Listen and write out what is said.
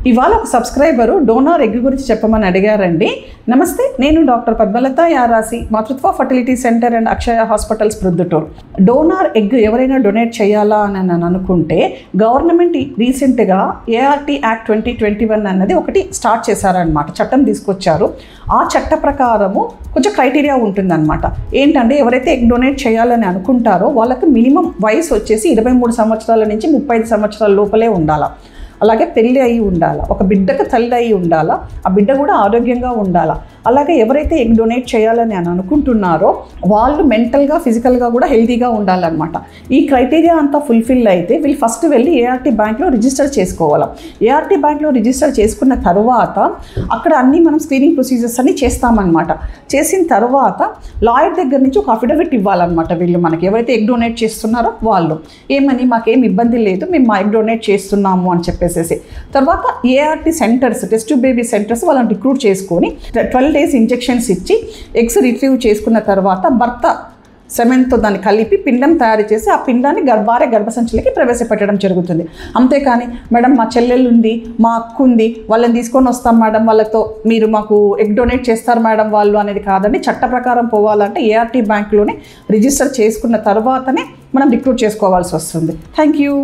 ఇవాళ ఒక subscriber donor egg గురించి చెప్పమని అడిగారండి. నమస్తే, నేను డాక్టర్ పద్మలత యారాసి, మాతృత్వ fertility centre and Akshaya hospitals Proddatur. Donor egg ఎవరైనా డొనేట్ చేయాలా అని నేను అనుకుంటే గవర్నమెంట్ రీసెంట్గా ఏఆర్టీ యాక్ట్ 2021 అన్నది ఒకటి స్టార్ట్ చేశారనమాట, చట్టం తీసుకొచ్చారు. ఆ చట్ట ప్రకారము కొంచెం క్రైటీరియా ఉంటుందన్నమాట. ఏంటంటే ఎవరైతే ఎగ్ డొనేట్ చేయాలని అనుకుంటారో వాళ్ళకి మినిమం వయసు వచ్చేసి 23 సంవత్సరాల నుంచి 35 సంవత్సరాల లోపలే ఉండాలి. అలాగే పెళ్ళి అయి ఉండాలి, ఒక బిడ్డకు తల్లి అయి ఉండాలా, ఆ బిడ్డ కూడా ఆరోగ్యంగా ఉండాలా. అలాగే ఎవరైతే ఎగ్ డొనేట్ చేయాలని అని అనుకుంటున్నారో వాళ్ళు మెంటల్గా ఫిజికల్గా కూడా హెల్తీగా ఉండాలన్నమాట. ఈ క్రైటీరియా అంతా ఫుల్ఫిల్ అయితే వీళ్ళు ఫస్ట్ వెళ్ళి ఏఆర్టీ బ్యాంక్లో రిజిస్టర్ చేసుకోవాలి. ఏఆర్టీ బ్యాంక్లో రిజిస్టర్ చేసుకున్న తర్వాత అక్కడ అన్నీ మనం స్క్రీనింగ్ ప్రొసీజర్స్ అన్నీ చేస్తామన్నమాట. చేసిన తర్వాత లాయర్ దగ్గర నుంచి ఒక అఫిడవిట్ ఇవ్వాలన్నమాట. వీళ్ళు మనకి ఎవరైతే ఎగ్ డొనేట్ చేస్తున్నారో వాళ్ళు ఏమని, మాకేం ఇబ్బంది లేదు, మేము మా ఎగ్ డొనేట్ చేస్తున్నాము అని చెప్పేసి. తర్వాత ART centres, test tube baby centres వాళ్ళని రిక్రూట్ చేసుకొని 12 days ఇంజెక్షన్స్ ఇచ్చి ఎగ్స్ రిట్రీవ్ చేసుకున్న తర్వాత భర్త సెమెన్తో దాన్ని కలిపి పిండం తయారు చేసి ఆ పిండాన్ని గర్భసంచులకి ప్రవేశపెట్టడం జరుగుతుంది. అంతేకాని మేడం మా చెల్లెలు ఉంది, మా అక్క ఉంది, వాళ్ళని తీసుకొని వస్తాం మేడం, వాళ్ళతో మీరు మాకు ఎగ్ డొనేట్ చేస్తారు మేడం వాళ్ళు అనేది కాదండి. చట్ట ప్రకారం పోవాలంటే ఏఆర్టీ బ్యాంక్లోనే రిజిస్టర్ చేసుకున్న తర్వాతనే మనం రిక్రూట్ చేసుకోవాల్సి వస్తుంది. Thank you.